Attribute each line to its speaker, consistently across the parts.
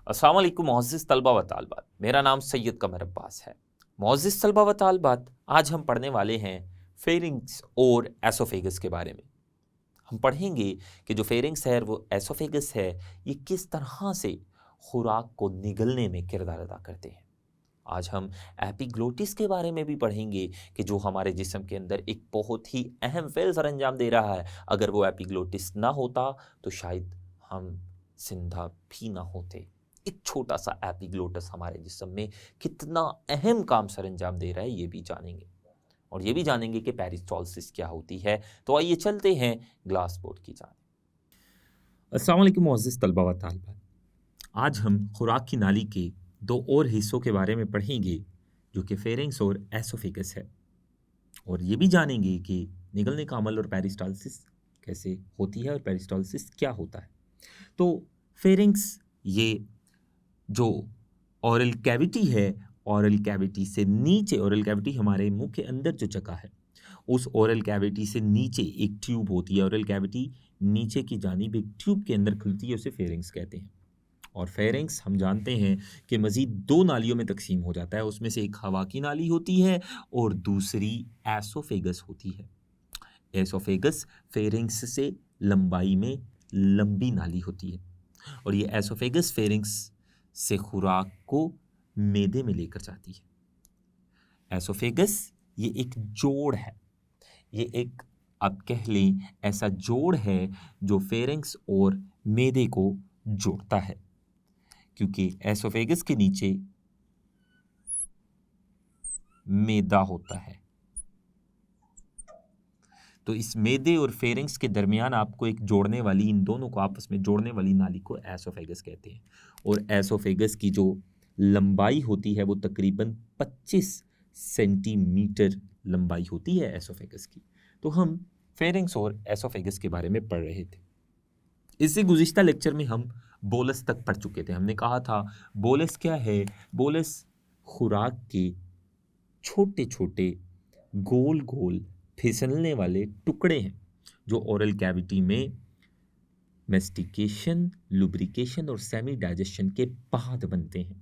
Speaker 1: अस्सलाम वालेकुम मोअज़्ज़िज़ तलबा व तालिबात। मेरा नाम सैयद कमर अब्बास है। मोअज़्ज़िज़ तलबा व तालिबात, आज हम पढ़ने वाले हैं फेरिंग्स और एसोफेगस के बारे में। हम पढ़ेंगे कि जो फेरिंग्स है वो एसोफेगस है, ये किस तरह से खुराक को निगलने में किरदार अदा करते हैं। आज हम एपिग्लोटिस के बारे में भी पढ़ेंगे कि जो हमारे जिस्म के अंदर एक बहुत ही अहम फ़ेल सर अंजाम दे रहा है। अगर वो एपिग्लोटिस ना होता तो शायद हम जिंदा भी ना होते। एक छोटा सा एपिग्लोटस हमारे जिस्म में कितना अहम काम सर अंजाम दे रहा है, ये भी जानेंगे। और ये भी जानेंगे कि पेरिस्टालसिस क्या होती है। तो आइए चलते हैं ग्लास बोर्ड की जानिब। अस्सलाम वालेकुम मोअज़्ज़िज़ तलबा व तालिबात। आज हम खुराक की नाली के दो और हिस्सों के बारे में पढ़ेंगे, जो कि फेरिंग्स और एसोफेगस है। और ये भी जानेंगे कि निगलने का अमल और पेरिस्टालसिस कैसे होती है और पेरिस्टालसिस क्या होता है। तो फेरिंग्स, ये जो ओरल कैविटी है, ओरल कैविटी से नीचे, ओरल कैविटी हमारे मुंह के अंदर जो जगह है, उस ओरल कैविटी से नीचे एक ट्यूब होती है। ओरल कैविटी नीचे की जानिब एक ट्यूब के अंदर खुलती है, उसे फेरिंग्स कहते हैं। और फेरिंग्स हम जानते हैं कि मज़ीद दो नालियों में तकसीम हो जाता है। उसमें से एक हवा की नाली होती है और दूसरी एसोफेगस होती है। एसोफेगस फेरिंग्स से लंबाई में लंबी नाली होती है और ये एसोफेगस फेरिंग्स से खुराक को मैदे में लेकर जाती है। एसोफेगस ये एक जोड़ है, ये एक, आप कह लें, ऐसा जोड़ है जो फेरिंग्स और मैदे को जोड़ता है, क्योंकि एसोफेगस के नीचे मैदा होता है। तो इस मैदे और फेरिंग्स के दरमियान आपको एक जोड़ने वाली, इन दोनों को आपस में जोड़ने वाली नाली को एसोफेगस कहते हैं। और एसोफेगस की जो लंबाई होती है वो तकरीबन 25 सेंटीमीटर लंबाई होती है एसोफेगस की। तो हम फेरिंग्स और एसोफेगस के बारे में पढ़ रहे थे। इससे गुज़िश्ता लेक्चर में हम बोलस तक पढ़ चुके थे। हमने कहा था बोलस क्या है। बोलस खुराक के छोटे छोटे गोल गोल फिसलने वाले टुकड़े हैं, जो ओरल कैविटी में मेस्टिकेशन, लुब्रिकेशन और सेमी डाइजेशन के बाद बनते हैं।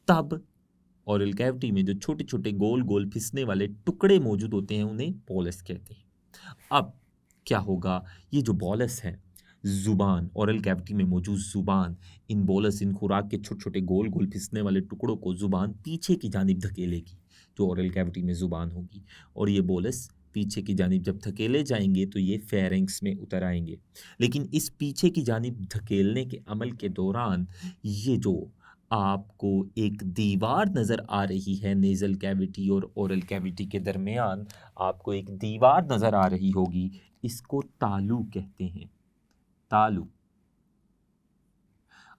Speaker 1: तब ओरल कैविटी में जो छोटे छोटे गोल गोल फिसलने वाले टुकड़े मौजूद होते हैं, उन्हें बोलस कहते हैं। अब क्या होगा, ये जो बोलस है, जुबान, ओरल कैविटी में मौजूद जुबान, इन बोलस, इन खुराक के छोटे छोटे गोल गोल फिसलने वाले टुकड़ों को जुबान पीछे की जानिब धकेलेगी, जो ओरल कैविटी में जुबान होगी। और ये बोलस पीछे की जानिब जब धकेले जाएंगे तो ये फेरिंग्स में उतर आएंगे। लेकिन इस पीछे की जानिब धकेलने के अमल के दौरान ये जो आपको एक दीवार नज़र आ रही है नेज़ल कैविटी और ओरल कैविटी के दरमियान, आपको एक दीवार नज़र आ रही होगी, इसको तालू कहते हैं। तालू।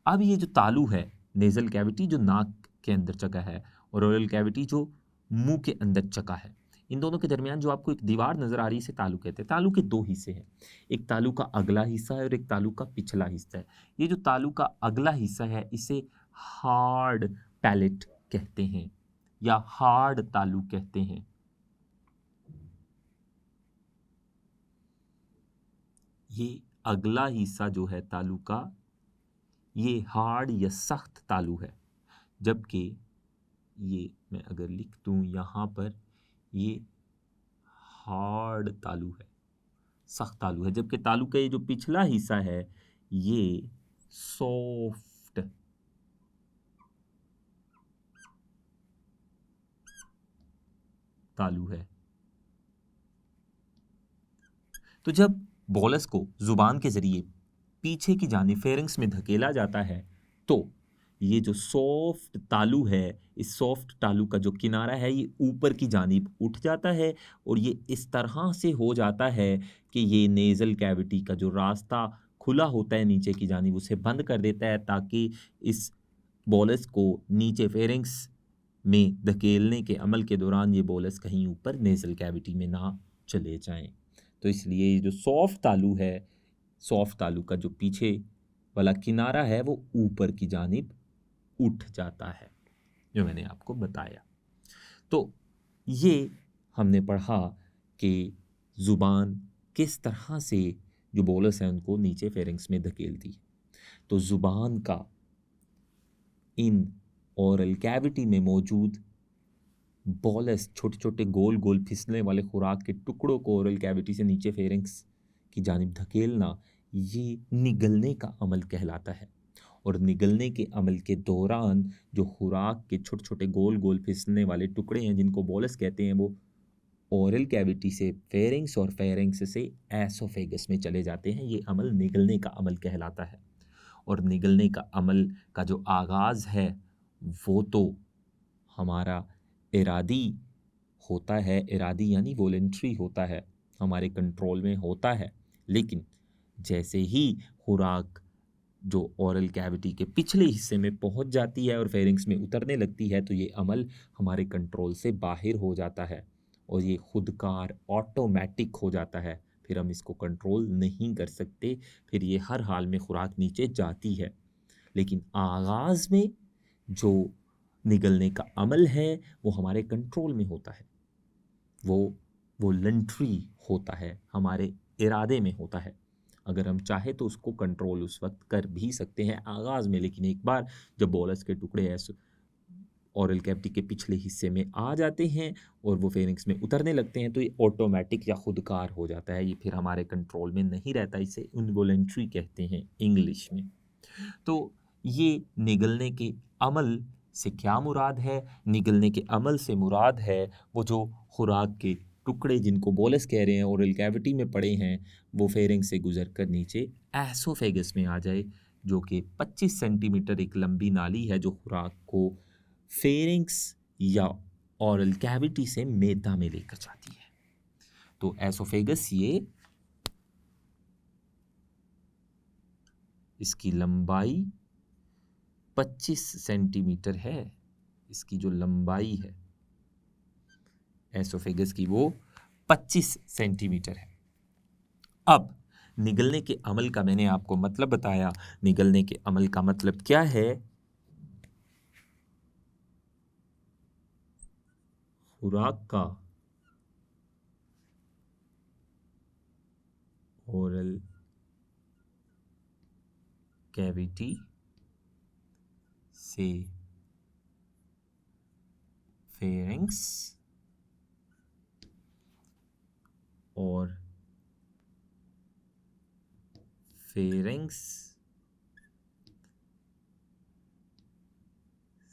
Speaker 1: अब ये जो तालू है, नेज़ल कैविटी जो नाक के अंदर जगह है और ओरल कैविटी जो मुंह के अंदर जगह है, इन दोनों के दरमियान जो आपको एक दीवार नज़र आ रही है, इसे तालू कहते हैं। तालू के दो हिस्से हैं, एक तालू का अगला हिस्सा है और एक तालू का पिछला हिस्सा है। ये जो तालू का अगला हिस्सा है, इसे हार्ड पैलेट कहते हैं या हार्ड तालू कहते हैं। ये अगला हिस्सा जो है तालू का, ये हार्ड या सख्त तालू है। जबकि ये मैं अगर लिख दूं यहाँ पर, ये हार्ड तालू है, सख्त तालू है। जबकि तालू का ये जो पिछला हिस्सा है, ये सॉफ्ट तालू है। तो जब बोलस को जुबान के जरिए पीछे की जानिब फेरिंग्स में धकेला जाता है, तो ये जो सॉफ्ट तालू है, इस सॉफ्ट तालू का जो किनारा है, ये ऊपर की जानिब उठ जाता है और ये इस तरह से हो जाता है कि ये नेज़ल कैविटी का जो रास्ता खुला होता है नीचे की जानिब, उसे बंद कर देता है, ताकि इस बोलस को नीचे फेरिंग्स में धकेलने के अमल के दौरान ये बोलस कहीं ऊपर नेज़ल कैविटी में ना चले जाएं। तो इसलिए ये जो सॉफ्ट तालू है, सॉफ्ट तालू का जो पीछे वाला किनारा है, वो ऊपर की जानिब उठ जाता है, जो मैंने आपको बताया। तो ये हमने पढ़ा कि ज़ुबान किस तरह से जो बोलस है उनको नीचे फेरिंग्स में धकेलती है। तो ज़ुबान का इन ओरल कैविटी में मौजूद बॉलस, छोटे छोटे गोल गोल फिसलने वाले खुराक के टुकड़ों को ओरल कैविटी से नीचे फेरिंक्स की जानिब धकेलना, ये निगलने का अमल कहलाता है। और निगलने के अमल के दौरान जो खुराक के छोटे छोटे गोल गोल फिसलने वाले टुकड़े हैं जिनको बॉलस कहते हैं, वो ओरल कैविटी से फेरिंक्स और फेरिंक्स से एसोफेगस में चले जाते हैं। ये अमल निगलने का अमल कहलाता है। और निगलने का अमल का जो आगाज़ है वो तो हमारा इरादी होता है, इरादी यानी वॉलेंट्री होता है, हमारे कंट्रोल में होता है। लेकिन जैसे ही खुराक जो ओरल कैविटी के पिछले हिस्से में पहुंच जाती है और फेरिंग्स में उतरने लगती है, तो ये अमल हमारे कंट्रोल से बाहर हो जाता है और ये खुदकार ऑटोमेटिक हो जाता है। फिर हम इसको कंट्रोल नहीं कर सकते, फिर ये हर हाल में खुराक नीचे जाती है। लेकिन आगाज़ में जो निगलने का अमल है वो हमारे कंट्रोल में होता है, वो वॉलंटरी होता है, हमारे इरादे में होता है। अगर हम चाहे तो उसको कंट्रोल उस वक्त कर भी सकते हैं आगाज़ में, लेकिन एक बार जब बॉलस के टुकड़े ऐसे ओरल कैविटी के पिछले हिस्से में आ जाते हैं और वो फेरिंक्स में उतरने लगते हैं, तो ये ऑटोमेटिक या खुदकार हो जाता है, ये फिर हमारे कंट्रोल में नहीं रहता। इसे इनवॉलंटरी कहते हैं इंग्लिश में। तो ये निगलने के अमल से क्या मुराद है? निगलने के अमल से मुराद है वो जो खुराक के टुकड़े जिनको बोलस कह रहे हैं ओरल कैविटी में पड़े हैं, वो फेरिंग से गुजर कर नीचे एसोफेगस में आ जाए, जो कि 25 सेंटीमीटर एक लंबी नाली है जो खुराक को फेरिंग्स या ओरल कैविटी से मेदा में लेकर जाती है। तो एसोफेगस ये इसकी लंबाई 25 सेंटीमीटर है, इसकी जो लंबाई है एसोफेगस की वो 25 सेंटीमीटर है। अब निगलने के अमल का मैंने आपको मतलब बताया। निगलने के अमल का मतलब क्या है? खुराक का ओरल कैविटी से फेरिंग्स और फेरिंग्स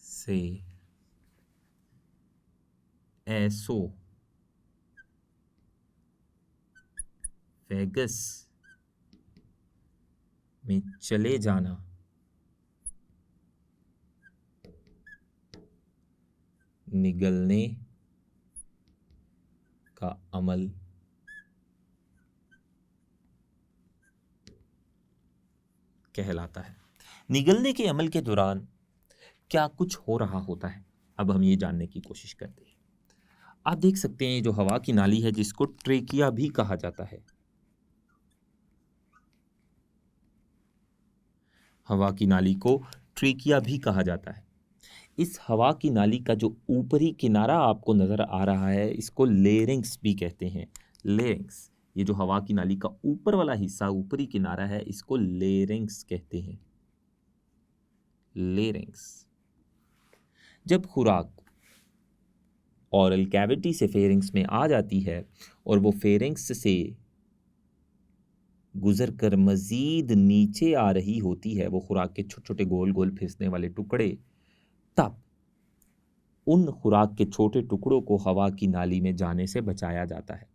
Speaker 1: से एसोफेगस में चले जाना निगलने का अमल कहलाता है। निगलने के अमल के दौरान क्या कुछ हो रहा होता है, अब हम ये जानने की कोशिश करते हैं। आप देख सकते हैं जो हवा की नाली है जिसको ट्रेकिया भी कहा जाता है, हवा की नाली को ट्रेकिया भी कहा जाता है। इस हवा की नाली का जो ऊपरी किनारा आपको नजर आ रहा है इसको लेरिंग्स भी कहते हैं। लेरिंग्स, ये जो हवा की नाली का ऊपर वाला हिस्सा, ऊपरी किनारा है, इसको लेरिंग्स कहते हैं। लेरिंग्स। जब खुराक ओरल कैविटी से फेरिंग्स में आ जाती है और वो फेरिंग्स से गुजर कर मजीद नीचे आ रही होती है, वो खुराक के छोटे छोटे गोल गोल फिसलने वाले टुकड़े, तब उन खुराक के छोटे टुकड़ों को हवा की नाली में जाने से बचाया जाता है।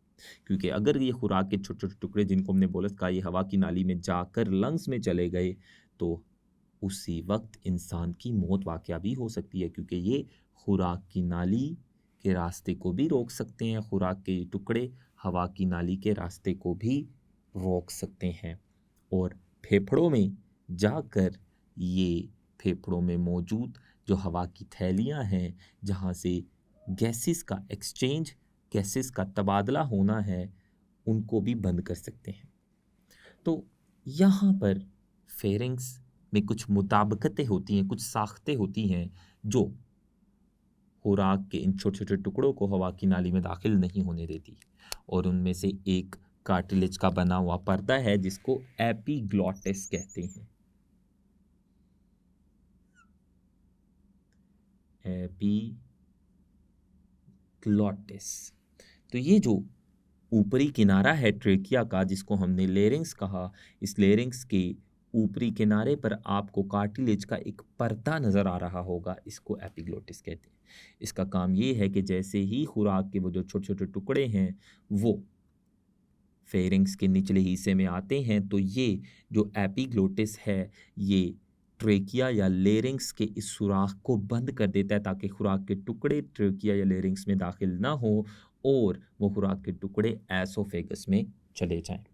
Speaker 1: क्योंकि अगर ये खुराक के छोटे छोटे टुकड़े जिनको हमने बोलस कहा ये हवा की नाली में जाकर लंग्स में चले गए, तो उसी वक्त इंसान की मौत वाक़या भी हो सकती है, क्योंकि ये खुराक की नाली के रास्ते को भी रोक सकते हैं। खुराक के टुकड़े हवा की नाली के रास्ते को भी रोक सकते हैं और फेफड़ों में जाकर ये फेफड़ों में मौजूद जो हवा की थैलियां हैं, जहाँ से गैसेस का एक्सचेंज, गैसेस का तबादला होना है, उनको भी बंद कर सकते हैं। तो यहाँ पर फेरिंग्स में कुछ मुताबिकतें होती हैं, कुछ साख्तें होती हैं जो खुराक के इन छोटे छोटे टुकड़ों को हवा की नाली में दाखिल नहीं होने देती। और उनमें से एक कार्टिलेज का बना हुआ पर्दा है जिसको एपिग्लॉटिस कहते हैं। एपीग्लॉटिस। तो ये जो ऊपरी किनारा है ट्रेकिया का, जिसको हमने लेरिंग्स कहा, इस लेरिंग्स के ऊपरी किनारे पर आपको कार्टिलेज का एक पर्दा नज़र आ रहा होगा, इसको एपिग्लोटिस कहते हैं। इसका काम ये है कि जैसे ही खुराक के वो जो छोटे छोटे टुकड़े हैं वो फेरिंग्स के निचले हिस्से में आते हैं, तो ये जो एपिग्लोटिस है ये ट्रेकिया या लेरिंग्स के इस सुराख को बंद कर देता है ताकि खुराक के टुकड़े ट्रेकिया या लेरिंग्स में दाखिल ना हो और वो खुराक के टुकड़े एसोफेगस में चले जाएं।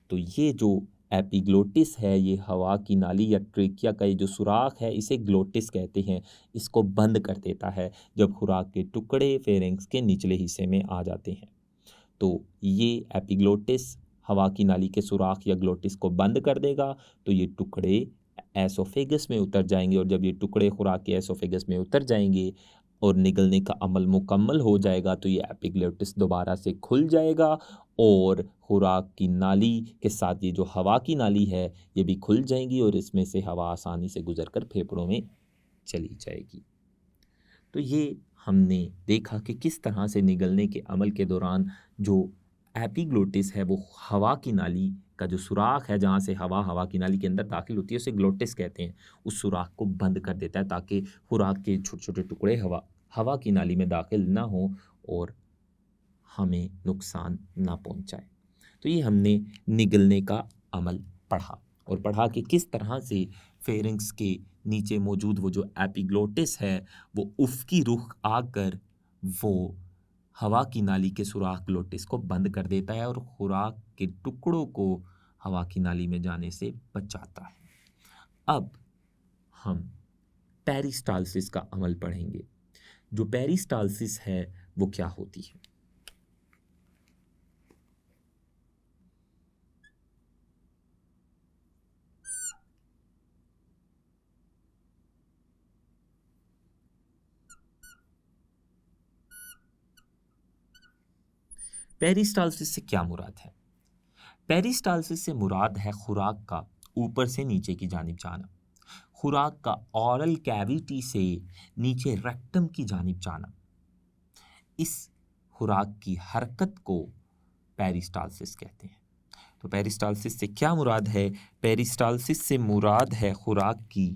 Speaker 1: तो ये जो एपिग्लोटिस है ये हवा की नाली या ट्रेकिया का ये जो सुराख है इसे ग्लोटिस कहते हैं, इसको बंद कर देता है जब खुराक के टुकड़े फेरिंग्स के निचले हिस्से में आ जाते हैं। तो ये एपिग्लोटिस हवा की नाली के सुराख या ग्लोटिस को बंद कर देगा, तो ये टुकड़े एसोफेगस में उतर जाएंगे और जब ये टुकड़े खुराक के एसोफेगस में उतर जाएंगे और निगलने का अमल मुकम्मल हो जाएगा तो ये एपिग्लोटिस दोबारा से खुल जाएगा और खुराक की नाली के साथ ये जो हवा की नाली है ये भी खुल जाएगी और इसमें से हवा आसानी से गुजरकर फेफड़ों में चली जाएगी। तो ये हमने देखा कि किस तरह से निगलने के अमल के दौरान जो एपिग्लोटिस है वो हवा की नाली का जो सुराख है जहाँ से हवा की नाली के अंदर दाखिल होती है उसे ग्लोटिस कहते हैं, उस सुराख को बंद कर देता है ताकि खुराक के छोटे छोटे टुकड़े हवा की नाली में दाखिल ना हो और हमें नुकसान ना पहुंचाए। तो ये हमने निगलने का अमल पढ़ा और पढ़ा कि किस तरह से फेरिंग्स के नीचे मौजूद वो जो एपिग्लोटिस है वो उफ़क़ी रुख आकर वो हवा की नाली के सुराख ग्लोटिस को बंद कर देता है और खुराक के टुकड़ों को हवा की नाली में जाने से बचाता है। अब हम पेरिस्टालसिस का अमल पढ़ेंगे। जो पेरिस्टालसिस है वो क्या होती है? पेरिस्टालसिस से क्या मुराद है? पेरिस्टालसिस से मुराद है खुराक का ऊपर से नीचे की जानिब जाना, खुराक का ऑरल कैविटी से नीचे रेक्टम की जानिब जाना। इस खुराक की हरकत को पेरिस्टालसिस कहते हैं। तो पेरिस्टालसिस से क्या मुराद है? पेरिस्टालसिस से मुराद है खुराक की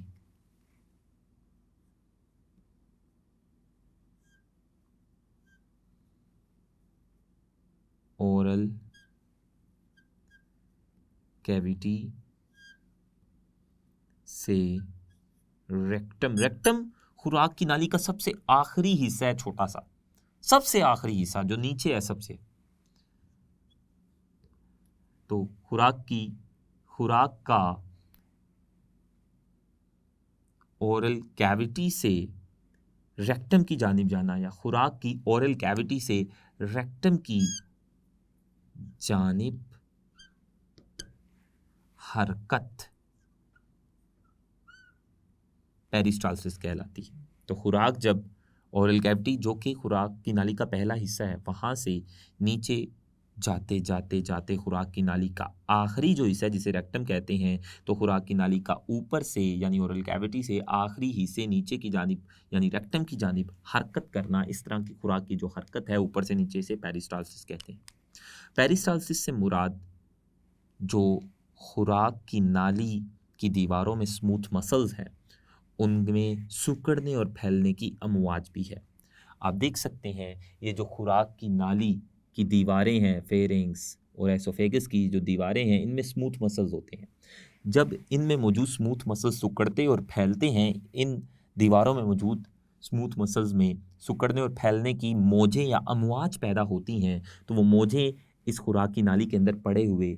Speaker 1: ओरल कैविटी से रेक्टम खुराक की नाली का सबसे आखिरी हिस्सा है, छोटा सा सबसे आखिरी हिस्सा जो नीचे है सबसे। तो खुराक का ओरल कैविटी से रेक्टम की जानिब जाना या खुराक की ओरल कैविटी से रेक्टम की जानिब हरकत पेरिस्टालसिस कहलाती है। तो खुराक जब ओरल कैविटी जो कि खुराक की नाली का पहला हिस्सा है वहाँ से नीचे जाते जाते जाते खुराक की नाली का आखिरी जो हिस्सा है जिसे रेक्टम कहते हैं, तो खुराक की नाली का ऊपर से यानी ओरल कैविटी से आखिरी हिस्से नीचे की जानिब यानी रेक्टम की जानिब हरकत करना, इस तरह की खुराक की जो हरकत है ऊपर से नीचे से पेरिस्टालसिस कहते हैं। पेरिस्टालसिस से मुराद जो खुराक की नाली की दीवारों में स्मूथ मसल्स हैं उनमें सिकुड़ने और फैलने की अमवाज भी है। आप देख सकते हैं ये जो खुराक की नाली की दीवारें हैं, फेरिंग्स और एसोफेगस की जो दीवारें हैं इनमें स्मूथ मसल्स होते हैं। जब इनमें मौजूद स्मूथ मसल्स सिकुड़ते और फैलते हैं, इन दीवारों में मौजूद स्मूथ मसल्स में सिकुड़ने और फैलने की मौजें या अमवाज पैदा होती हैं, तो वो मौजें इस खुराक की नाली के अंदर पड़े हुए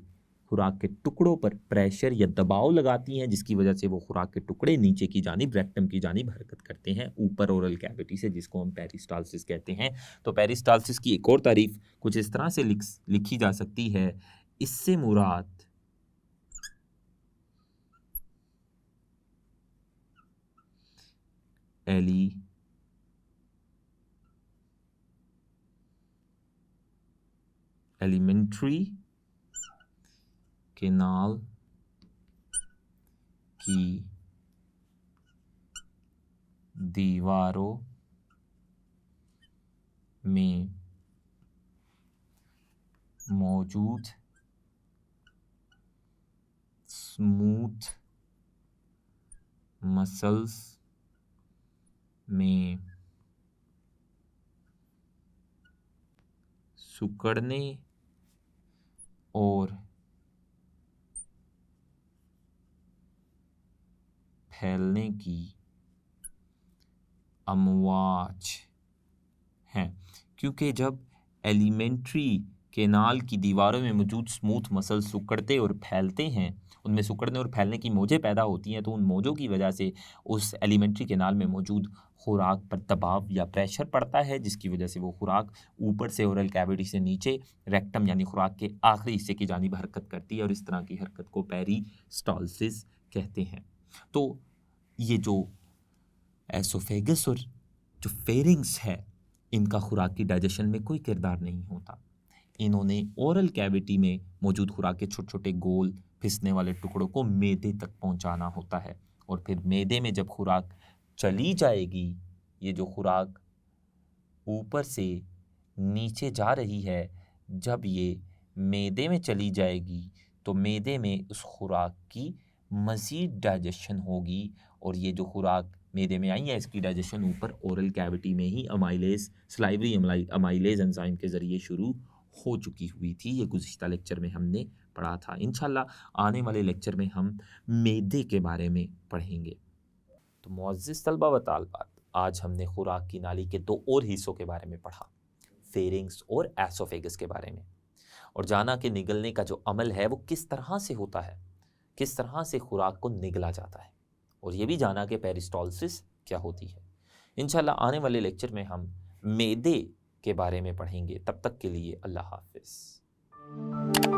Speaker 1: खुराक के टुकड़ों पर प्रेशर या दबाव लगाती हैं जिसकी वजह से वो खुराक के टुकड़े नीचे की जानिब रेक्टम की जानिब हरकत करते हैं ऊपर ओरल कैविटी से, जिसको हम पेरिस्टालसिस कहते हैं। तो पेरिस्टालसिस की एक और तारीफ कुछ इस तरह से लिखी जा सकती है, इससे मुराद एलिमेंट्री केनाल की दीवारों में मौजूद स्मूथ मसल्स में सिकुड़ने और फैलने की अमवाज हैं। क्योंकि जब एलिमेंट्री केनाल की दीवारों में मौजूद स्मूथ मसल सिकुड़ते और फैलते हैं, उनमें सिकुड़ने और फैलने की मौजें पैदा होती हैं, तो उन मौजों की वजह से उस एलिमेंट्री केनाल में मौजूद खुराक पर दबाव या प्रेशर पड़ता है, जिसकी वजह से वो खुराक ऊपर से ओरल कैविटी से नीचे रेक्टम यानी खुराक के आखिरी हिस्से की जानिब हरकत करती है, और इस तरह की हरकत को पेरिस्टालसिस कहते हैं। तो ये जो एसोफेगस और जो फेरिंग्स है, इनका खुराक की डाइजेशन में कोई किरदार नहीं होता। इन्होंने ओरल कैविटी में मौजूद खुराक के छोटे छोटे गोल फिसने वाले टुकड़ों को मैदे तक पहुंचाना होता है, और फिर मैदे में जब खुराक चली जाएगी, ये जो खुराक ऊपर से नीचे जा रही है, जब ये मैदे में चली जाएगी तो मैदे में उस खुराक की मज़ीद डाइजेशन होगी, और ये जो खुराक मैदे में आई है इसकी डाइजेशन ऊपर ओरल कैविटी में ही अमाइलेज सलाइवरी अमाइलेज एंजाइम के ज़रिए शुरू हो चुकी हुई थी। ये गुज़िश्ता लेक्चर में हमने पढ़ा था। इंशाल्लाह आने वाले लेक्चर में हम मैदे के बारे में पढ़ेंगे। तो मुअज़्ज़िज़ तलबा व तालिबात, आज हमने खुराक की नाली के दो और हिस्सों के बारे में पढ़ा, फेरिंग्स और एसोफेगस के बारे में, और जाना कि निगलने का जो अमल है वो किस तरह से होता है, किस तरह से खुराक को निगला जाता है, और ये भी जाना कि पेरिस्टालसिस क्या होती है। इंशाल्लाह आने वाले लेक्चर में हम मैदे के बारे में पढ़ेंगे। तब तक के लिए अल्लाह हाफ़िज़।